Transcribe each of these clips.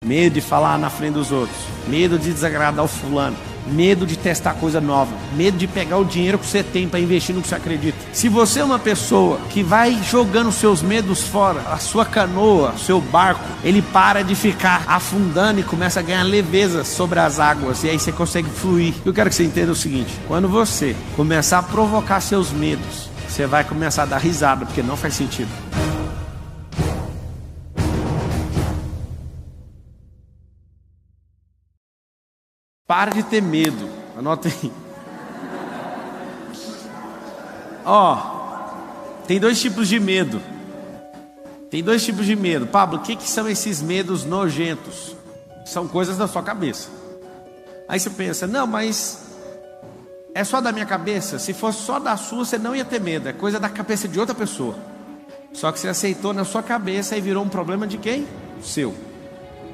medo de falar na frente dos outros, medo de desagradar o fulano, medo de testar coisa nova, medo de pegar o dinheiro que você tem para investir no que você acredita. Se você é uma pessoa que vai jogando seus medos fora, a sua canoa, o seu barco, ele para de ficar afundando e começa a ganhar leveza sobre as águas, e aí você consegue fluir. Eu quero que você entenda o seguinte: quando você começar a provocar seus medos, você vai começar a dar risada, porque não faz sentido. Para de ter medo. Anota aí. Tem dois tipos de medo. Tem dois tipos de medo. Pablo, o que são esses medos nojentos? São coisas da sua cabeça. Aí você pensa, não, mas é só da minha cabeça? Se fosse só da sua, você não ia ter medo. É coisa da cabeça de outra pessoa. Só que você aceitou na sua cabeça e virou um problema de quem? Seu.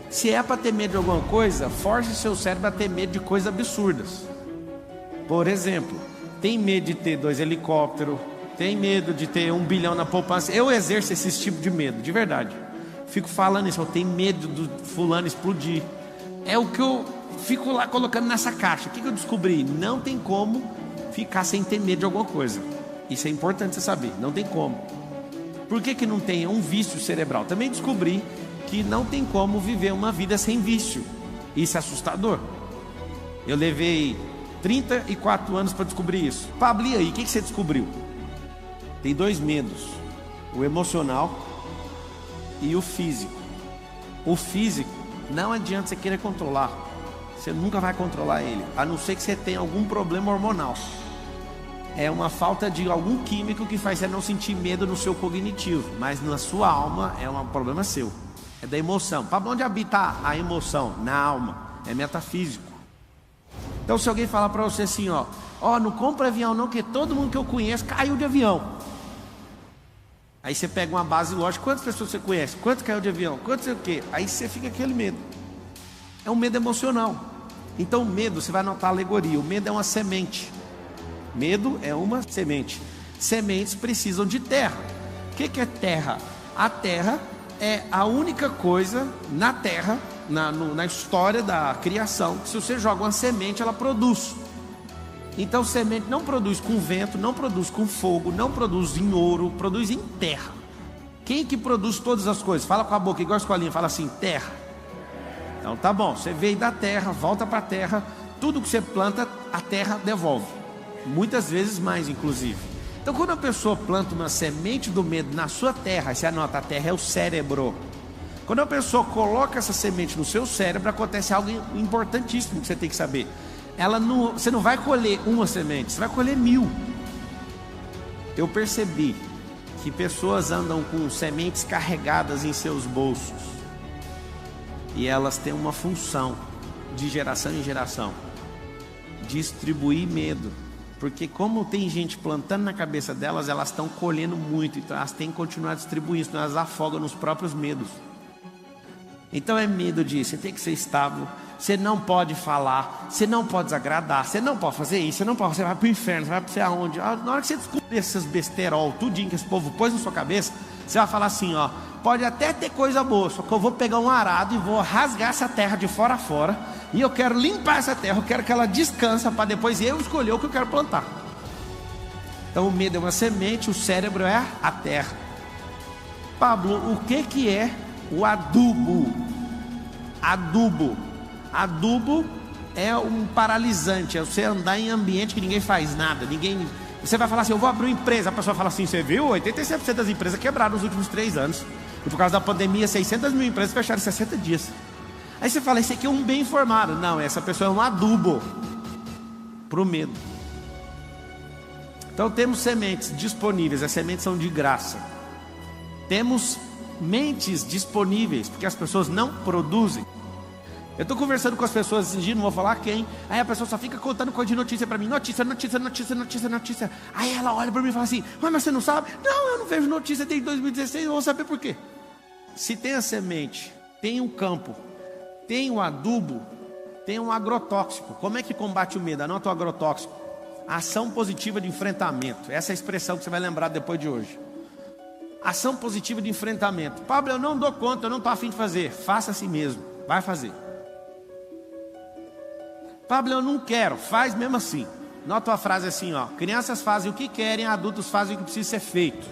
Se é para ter medo de alguma coisa, force seu cérebro a ter medo de coisas absurdas. Por exemplo, tem medo de ter 2 helicópteros, tem medo de ter 1 bilhão na poupança. Eu exerço esse tipo de medo, de verdade. Fico falando isso, eu tenho medo do fulano explodir. É o que eu fico lá colocando nessa caixa. O que eu descobri? Não tem como ficar sem ter medo de alguma coisa. Isso é importante você saber, não tem como. Por que não tem? É um vício cerebral. Também descobri que não tem como viver uma vida sem vício. Isso é assustador. Eu levei 34 anos para descobrir isso. Pablo, e aí? O que você descobriu? Tem 2 medos: o emocional e o físico. O físico, não adianta você querer controlar. Você nunca vai controlar ele, a não ser que você tenha algum problema hormonal. É uma falta de algum químico que faz você não sentir medo no seu cognitivo, mas na sua alma é um problema seu. É da emoção. Para onde habita a emoção? Na alma. É metafísico. Então se alguém falar para você assim, não compra avião não, que todo mundo que eu conheço caiu de avião. Aí você pega uma base lógica, quantas pessoas você conhece? Quantos caiu de avião? Quantos sei o quê? Aí você fica aquele medo. É um medo emocional. Então o medo, você vai notar a alegoria, o medo é uma semente. Medo é uma semente. Sementes precisam de terra. O que é terra? A terra é a única coisa na terra, na história da criação, que se você joga uma semente, ela produz. Então semente não produz com vento, não produz com fogo, não produz em ouro, produz em terra. Quem que produz todas as coisas? Fala com a boca, igual a escolinha, fala assim, terra. Então tá bom, você veio da terra, volta para a terra, tudo que você planta, a terra devolve. Muitas vezes mais, inclusive. Então quando a pessoa planta uma semente do medo na sua terra, você anota, a terra é o cérebro. Quando a pessoa coloca essa semente no seu cérebro, acontece algo importantíssimo que você tem que saber. Você não vai colher uma semente, você vai colher 1000. Eu percebi que pessoas andam com sementes carregadas em seus bolsos, e elas têm uma função de geração em geração, distribuir medo. Porque como tem gente plantando na cabeça delas, elas estão colhendo muito, então elas têm que continuar distribuindo, senão elas afogam nos próprios medos. Então é medo de você tem que ser estável, você não pode falar, você não pode desagradar, você não pode fazer isso, você vai para o inferno, você vai para sei aonde. Na hora que você descobrir esses besterol, tudinho que esse povo pôs na sua cabeça, você vai falar assim, pode até ter coisa boa, só que eu vou pegar um arado e vou rasgar essa terra de fora a fora, e eu quero limpar essa terra, eu quero que ela descanse para depois eu escolher o que eu quero plantar. Então o medo é uma semente, o cérebro é a terra. Pablo, o que é o adubo? Adubo é um paralisante, é você andar em ambiente que ninguém faz nada, você vai falar assim, eu vou abrir uma empresa, a pessoa fala assim, você viu? 87% das empresas quebraram nos últimos 3 anos, e por causa da pandemia 600 mil empresas fecharam em 60 dias. Aí você fala, esse aqui é um bem informado. Não, essa pessoa é um adubo para o medo. Então temos sementes disponíveis, as sementes são de graça. Temos mentes disponíveis, porque as pessoas não produzem. Eu estou conversando com as pessoas esses dias, não vou falar quem. Aí a pessoa só fica contando coisa de notícia para mim. Notícia. Aí ela olha para mim e fala assim, mas você não sabe? Não, eu não vejo notícia desde 2016, eu vou saber por quê. Se tem a semente, tem um campo, tem um adubo, tem um agrotóxico. Como é que combate o medo? Anota o agrotóxico. Ação positiva de enfrentamento. Essa é a expressão que você vai lembrar depois de hoje. Ação positiva de enfrentamento. Pablo, eu não dou conta, eu não estou afim de fazer. Faça assim mesmo. vai fazer. Pablo, eu não quero, faz mesmo assim. Nota a frase assim, ó: crianças fazem o que querem, adultos fazem o que precisa ser feito.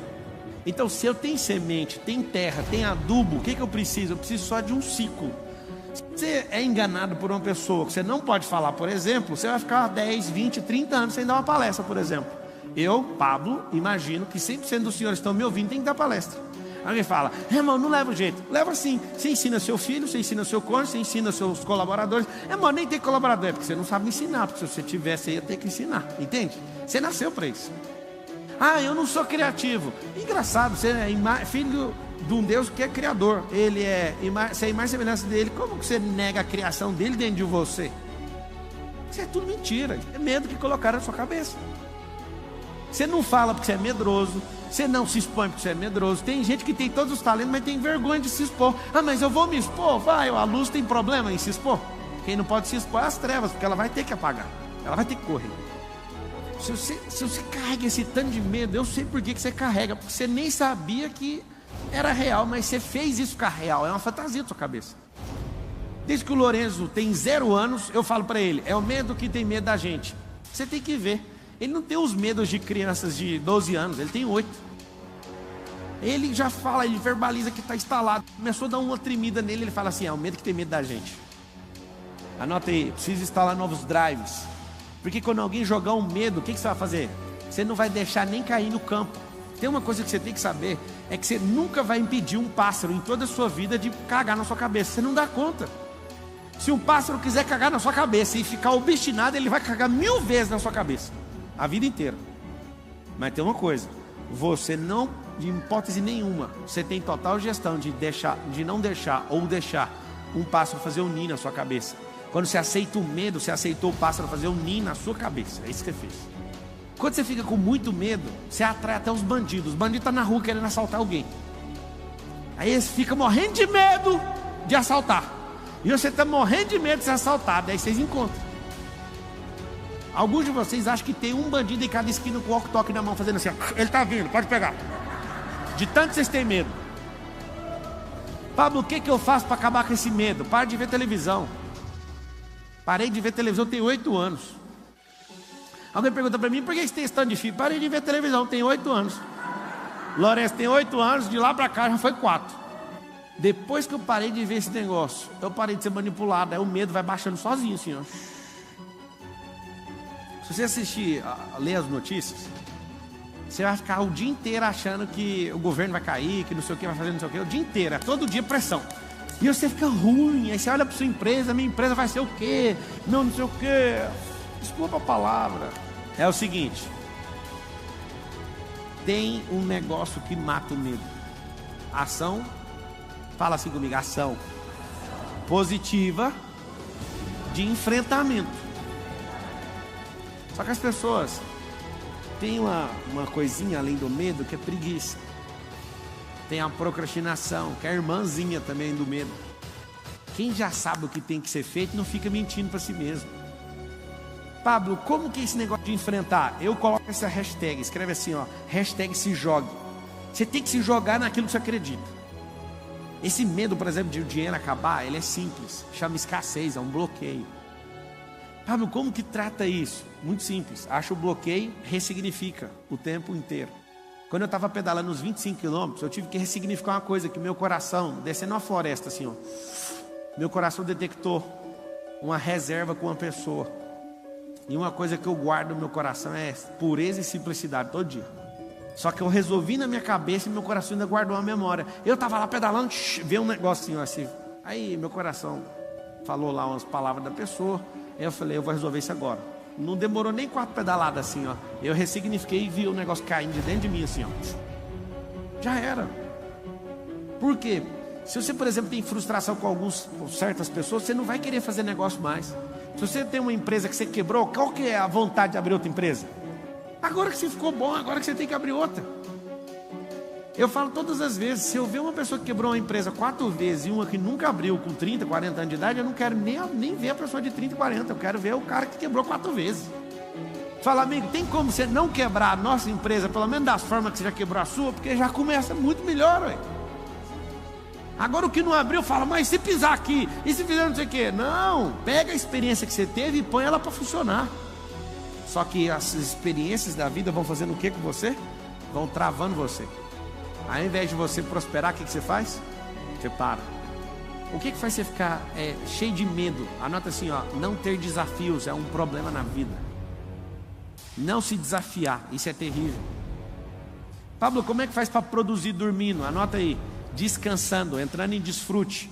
Então, se eu tenho semente, tem terra, tem adubo, o que eu preciso? Eu preciso só de um ciclo. Se você é enganado por uma pessoa que você não pode falar, por exemplo, você vai ficar 10, 20, 30 anos sem dar uma palestra, por exemplo. Eu, Pablo, imagino que 100% dos senhores que estão me ouvindo tem que dar palestra. Alguém fala: irmão, não leva o jeito. Leva sim. Você ensina seu filho, você ensina seu cônjuge, você ensina seus colaboradores. Irmão, nem tem colaborador, é porque você não sabe ensinar. Porque se você tivesse, você ia ter que ensinar. Entende? Você nasceu para isso. Ah, eu não sou criativo. Engraçado, você é filho de um Deus que é criador. Você é imagem e semelhança dele. Como que você nega a criação dele dentro de você? Isso é tudo mentira. É medo que colocaram na sua cabeça. Você não fala porque você é medroso. Você não se expõe porque você é medroso. Tem gente que tem todos os talentos, mas tem vergonha de se expor. Ah, mas eu vou me expor? Vai, a luz tem problema em se expor. Quem não pode se expor é as trevas, porque ela vai ter que apagar. Ela vai ter que correr. Se você carrega esse tanto de medo, eu sei por que você carrega. Porque você nem sabia que era real, mas você fez isso ficar real. É uma fantasia da sua cabeça. Desde que o Lorenzo tem 0 anos, eu falo para ele: é o medo que tem medo da gente. Você tem que ver. Ele não tem os medos de crianças de 12 anos, ele tem 8. Ele já fala, ele verbaliza que está instalado. Começou a dar uma tremida nele, ele fala assim: é o medo que tem medo da gente. Anota aí, precisa instalar novos drives. Porque quando alguém jogar um medo, o que você vai fazer? Você não vai deixar nem cair no campo. Tem uma coisa que você tem que saber, é que você nunca vai impedir um pássaro em toda a sua vida de cagar na sua cabeça. Você não dá conta. Se um pássaro quiser cagar na sua cabeça e ficar obstinado, ele vai cagar 1000 vezes na sua cabeça, a vida inteira. Mas tem uma coisa: você não, de hipótese nenhuma, você tem total gestão de não deixar ou deixar um pássaro fazer um ninho na sua cabeça. Quando você aceita o medo, você aceitou o pássaro fazer um ninho na sua cabeça. É isso que você fez. Quando você fica com muito medo, você atrai até os bandidos. Os bandidos estão na rua querendo assaltar alguém. Aí eles ficam morrendo de medo de assaltar. E você está morrendo de medo de ser assaltado. Aí vocês encontram. Alguns de vocês acham que tem um bandido em cada esquina com o walkie-talkie na mão, fazendo assim: ó, ele está vindo, pode pegar. De tanto que vocês têm medo. Pablo, o que eu faço para acabar com esse medo? Para de ver televisão. Parei de ver televisão, tem 8 anos. Alguém pergunta para mim: por que você tem esse tanto de filho? Parei de ver televisão, tem 8 anos. Lourenço tem 8 anos, de lá para cá já foi 4. Depois que eu parei de ver esse negócio, eu parei de ser manipulado. Aí o medo vai baixando sozinho assim, ó. Se você assistir, ler as notícias, você vai ficar o dia inteiro achando que o governo vai cair, que não sei o que vai fazer, não sei o que. O dia inteiro, todo dia pressão. E você fica ruim. Aí você olha para sua empresa: minha empresa vai ser o quê? Não sei o quê. Desculpa a palavra. É o seguinte: tem um negócio que mata o medo. Ação. Fala assim comigo: ação positiva de enfrentamento. Só que as pessoas têm uma coisinha além do medo, que é preguiça. Tem a procrastinação, que é a irmãzinha também do medo. Quem já sabe o que tem que ser feito não fica mentindo para si mesmo. Pablo, como que é esse negócio de enfrentar? Eu coloco essa hashtag, escreve assim, ó: hashtag se jogue. Você tem que se jogar naquilo que você acredita. Esse medo, por exemplo, de o dinheiro acabar, ele é simples. Chama escassez, é um bloqueio. Pablo, como que trata isso? Muito simples. Acha o bloqueio, ressignifica o tempo inteiro. Quando eu estava pedalando uns 25 quilômetros, eu tive que ressignificar uma coisa, que meu coração, descendo uma floresta assim, ó, meu coração detectou uma reserva com uma pessoa. E uma coisa que eu guardo no meu coração é pureza e simplicidade todo dia. Só que eu resolvi na minha cabeça e meu coração ainda guardou uma memória. Eu estava lá pedalando, veio um negocinho assim. Aí meu coração falou lá umas palavras da pessoa. Aí eu falei: eu vou resolver isso agora. Não demorou nem 4 pedaladas assim, ó. Eu ressignifiquei e vi o negócio caindo de dentro de mim assim, ó. Já era. Por quê? Se você, por exemplo, tem frustração com certas pessoas, você não vai querer fazer negócio mais. Se você tem uma empresa que você quebrou, qual que é a vontade de abrir outra empresa? Agora que você ficou bom, agora que você tem que abrir outra. Eu falo todas as vezes: se eu ver uma pessoa que quebrou uma empresa 4 vezes e uma que nunca abriu com 30, 40 anos de idade, eu não quero nem ver a pessoa de 30 e 40, eu quero ver o cara que quebrou 4 vezes. Fala: amigo, tem como você não quebrar a nossa empresa, pelo menos das formas que você já quebrou a sua? Porque já começa muito melhor, ué. Agora o que não abriu, fala, mas se pisar aqui, e se fizer não sei o quê? Não, pega a experiência que você teve e põe ela para funcionar. Só que as experiências da vida vão fazendo o que com você? Vão travando você. Ao invés de você prosperar, o que você faz? Você para. O que faz você ficar cheio de medo? Anota assim, ó, não ter desafios é um problema na vida. Não se desafiar, isso é terrível. Pablo, como é que faz para produzir dormindo? Anota aí, descansando, entrando em desfrute.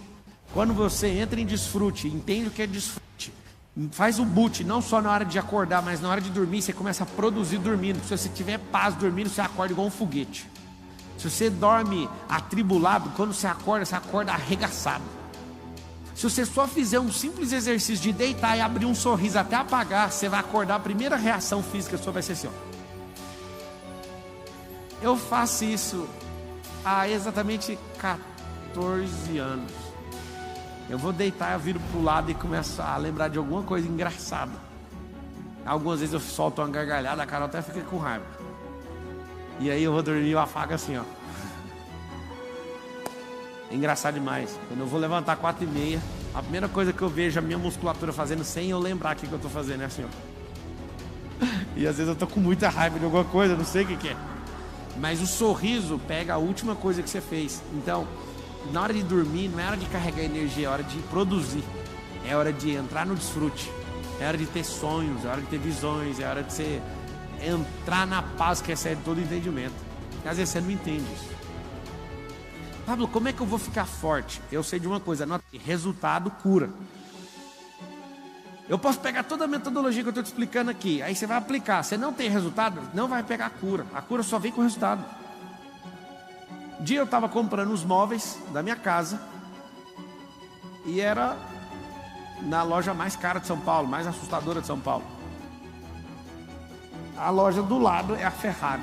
Quando você entra em desfrute, entende o que é desfrute, faz o boot, não só na hora de acordar, mas na hora de dormir, você começa a produzir dormindo. Se você tiver paz dormindo, você acorda igual um foguete. Se você dorme atribulado, quando você acorda arregaçado. Se você só fizer um simples exercício de deitar e abrir um sorriso até apagar, você vai acordar, a primeira reação física sua vai ser assim, ó. Eu faço isso há exatamente 14 anos. Eu vou deitar, eu viro pro lado e começo a lembrar de alguma coisa engraçada. Algumas vezes eu solto uma gargalhada, a Carol até fica com raiva. E aí eu vou dormir e eu afago assim, ó. É engraçado demais. Quando eu vou levantar 4h30, a primeira coisa que eu vejo a minha musculatura fazendo sem eu lembrar o que eu tô fazendo é assim, ó. E às vezes eu tô com muita raiva de alguma coisa, não sei o que é. Mas o sorriso pega a última coisa que você fez. Então, na hora de dormir, não é hora de carregar energia, é hora de produzir. É hora de entrar no desfrute. É hora de ter sonhos, é hora de ter visões, é hora de você entrar na paz que excede todo entendimento. Às vezes você não entende isso. Pablo, como é que eu vou ficar forte? Eu sei de uma coisa, anota, resultado cura. Eu posso pegar toda a metodologia que eu estou te explicando aqui, aí você vai aplicar. Você não tem resultado, não vai pegar a cura. A cura só vem com resultado. Um dia eu estava comprando os móveis da minha casa e era na loja mais cara de São Paulo, mais assustadora de São Paulo. A loja do lado é a Ferrari.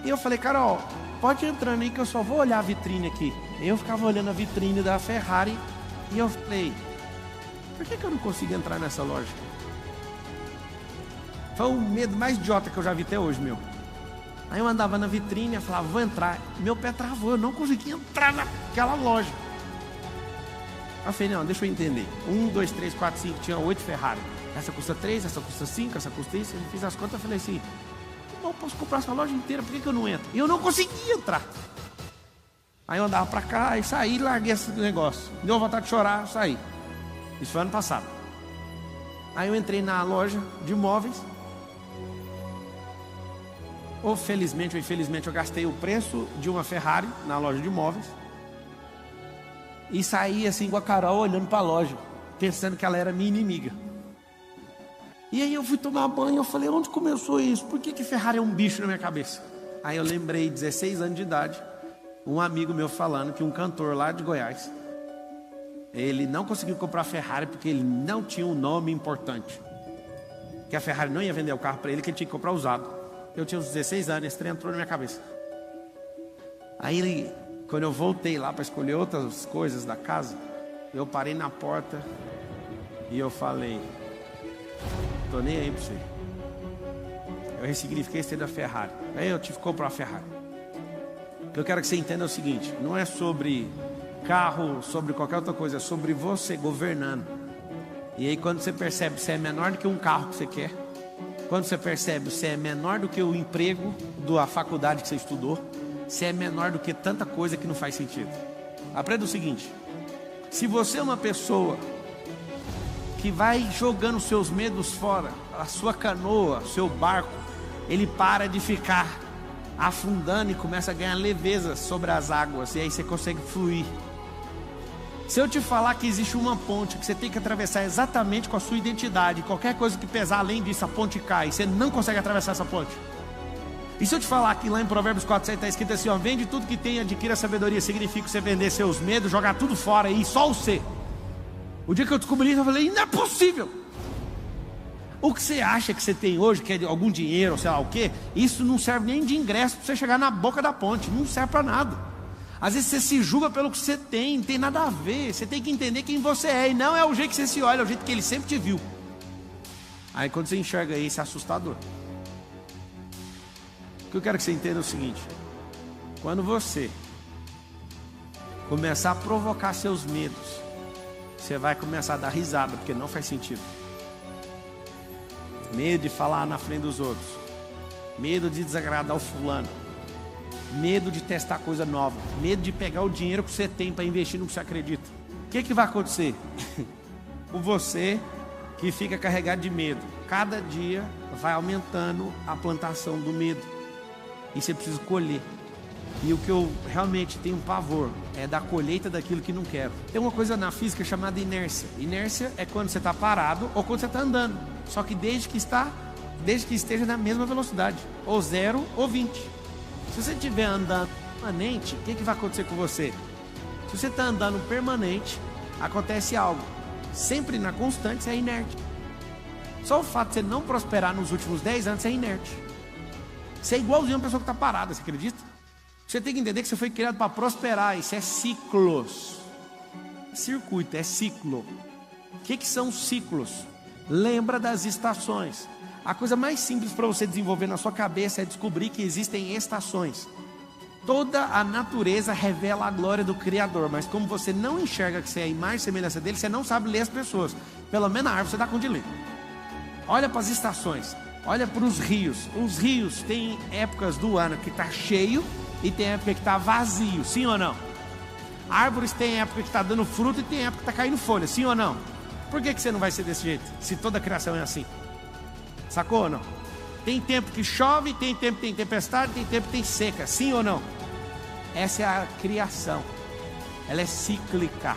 E eu falei, Carol, pode ir entrando aí que eu só vou olhar a vitrine aqui. Eu ficava olhando a vitrine da Ferrari e eu falei, por que eu não consigo entrar nessa loja? Foi o medo mais idiota que eu já vi até hoje, meu. Aí eu andava na vitrine e falava, vou entrar. Meu pé travou, eu não conseguia entrar naquela loja. Aí eu falei, não, deixa eu entender. 1, 2, 3, 4, 5, tinha 8 Ferrari. Essa custa 3, essa custa 5, essa custa isso. Eu fiz as contas e falei assim, eu posso comprar essa loja inteira, por que eu não entro? E eu não conseguia entrar. Aí eu andava pra cá e saí e larguei esse negócio. Deu vontade de chorar, eu saí. Isso foi ano passado. Aí eu entrei na loja de móveis. Ou felizmente ou infelizmente eu gastei o preço de uma Ferrari na loja de móveis. E saí assim com a Carol olhando para a loja, pensando que ela era minha inimiga. E aí eu fui tomar banho, eu falei, onde começou isso? Por que Ferrari é um bicho na minha cabeça? Aí eu lembrei, 16 anos de idade, um amigo meu falando que um cantor lá de Goiás, ele não conseguiu comprar Ferrari porque ele não tinha um nome importante. Que a Ferrari não ia vender o carro para ele, que ele tinha que comprar usado. Eu tinha uns 16 anos, esse trem entrou na minha cabeça. Aí, quando eu voltei lá para escolher outras coisas da casa, eu parei na porta e eu falei, tô nem aí para você. Eu ressignifiquei esse da Ferrari. Aí eu tive que comprar a Ferrari. O que eu quero que você entenda é o seguinte, não é sobre carro, sobre qualquer outra coisa, é sobre você governando. E aí quando você percebe que você é menor do que um carro que você quer, quando você percebe que você é menor do que o emprego da faculdade que você estudou, você é menor do que tanta coisa que não faz sentido. Aprenda o seguinte, se você é uma pessoa que vai jogando seus medos fora, a sua canoa, seu barco, ele para de ficar afundando e começa a ganhar leveza sobre as águas, e aí você consegue fluir. Se eu te falar que existe uma ponte que você tem que atravessar exatamente com a sua identidade, qualquer coisa que pesar além disso, a ponte cai, você não consegue atravessar essa ponte. E se eu te falar que lá em Provérbios 4:7 está escrito assim, ó, vende tudo que tem, adquira a sabedoria, significa você vender seus medos, jogar tudo fora e só o ser. O dia que eu descobri isso, eu falei, não é possível. O que você acha que você tem hoje, que é algum dinheiro, ou sei lá o que, isso não serve nem de ingresso para você chegar na boca da ponte, não serve para nada. Às vezes você se julga pelo que você tem, não tem nada a ver. Você tem que entender quem você é, e não é o jeito que você se olha, é o jeito que ele sempre te viu. Aí quando você enxerga isso, é assustador. O que eu quero que você entenda é o seguinte, quando você começar a provocar seus medos, você vai começar a dar risada, porque não faz sentido. Medo de falar na frente dos outros, medo de desagradar o fulano, medo de testar coisa nova, medo de pegar o dinheiro que você tem para investir no que você acredita. O que vai acontecer? Com você que fica carregado de medo, cada dia vai aumentando a plantação do medo, e você precisa colher. E o que eu realmente tenho pavor é da colheita daquilo que não quero. Tem uma coisa na física chamada inércia. Inércia é quando você está parado ou quando você está andando, só que desde que esteja na mesma velocidade, ou 0 ou 20. Se você estiver andando permanente, o que vai acontecer com você? Se você está andando permanente, acontece algo. Sempre na constante, você é inerte. Só o fato de você não prosperar nos últimos 10 anos, você é inerte. Você é igualzinho a uma pessoa que está parada, você acredita? Você tem que entender que você foi criado para prosperar. Isso é ciclos. Circuito, é ciclo. O que são ciclos? Lembra das estações. A coisa mais simples para você desenvolver na sua cabeça é descobrir que existem estações. Toda a natureza revela a glória do Criador, mas como você não enxerga que você é a imagem e semelhança dele, você não sabe ler as pessoas. Pelo menos a árvore você dá conta de ler. Olha para as estações, olha para os rios. Os rios têm épocas do ano que está cheio e tem época que está vazio, sim ou não? Árvores tem época que está dando fruto e tem época que está caindo folha, sim ou não? Por que você não vai ser desse jeito, se toda a criação é assim? Sacou ou não? Tem tempo que chove, tem tempo que tem tempestade, tem tempo que tem seca, sim ou não? Essa é a criação. Ela é cíclica.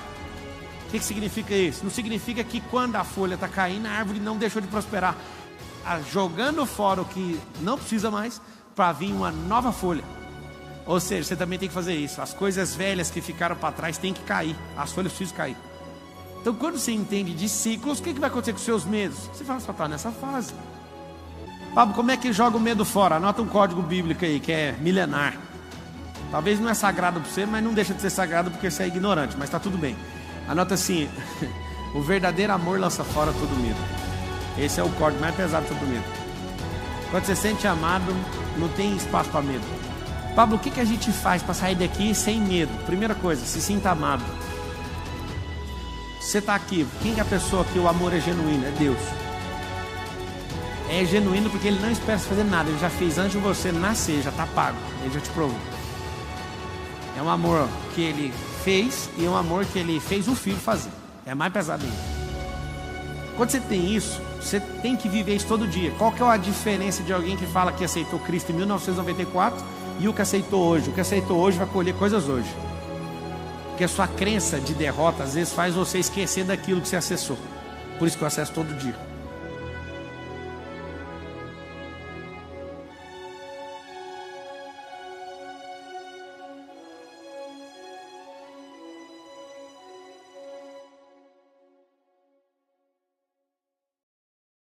O que significa isso? Não significa que quando a folha está caindo, a árvore não deixou de prosperar, jogando fora o que não precisa mais, para vir uma nova folha. Ou seja, você também tem que fazer isso. As coisas velhas que ficaram para trás têm que cair. As folhas precisam cair. Então quando você entende de ciclos, o que vai acontecer com os seus medos? Você fala, só está nessa fase. Pablo, como é que joga o medo fora? Anota um código bíblico aí, que é milenar. Talvez não é sagrado para você, mas não deixa de ser sagrado porque você é ignorante, mas está tudo bem. Anota assim, o verdadeiro amor lança fora todo medo. Esse é o código mais pesado sobre o medo. Quando você se sente amado, não tem espaço para medo. Pablo, o que a gente faz para sair daqui sem medo? Primeira coisa, se sinta amado. Você está aqui, quem é a pessoa que o amor é genuíno? É Deus. É genuíno porque Ele não espera fazer nada. Ele já fez antes de você nascer, já está pago. Ele já te provou. É um amor que Ele fez e é um amor que Ele fez o filho fazer. É mais pesado ainda. Quando você tem isso, você tem que viver isso todo dia. Qual que é a diferença de alguém que fala que aceitou Cristo em 1994 e o que aceitou hoje? O que aceitou hoje vai colher coisas hoje. Porque a sua crença de derrota às vezes faz você esquecer daquilo que você acessou. Por isso que eu acesso todo dia.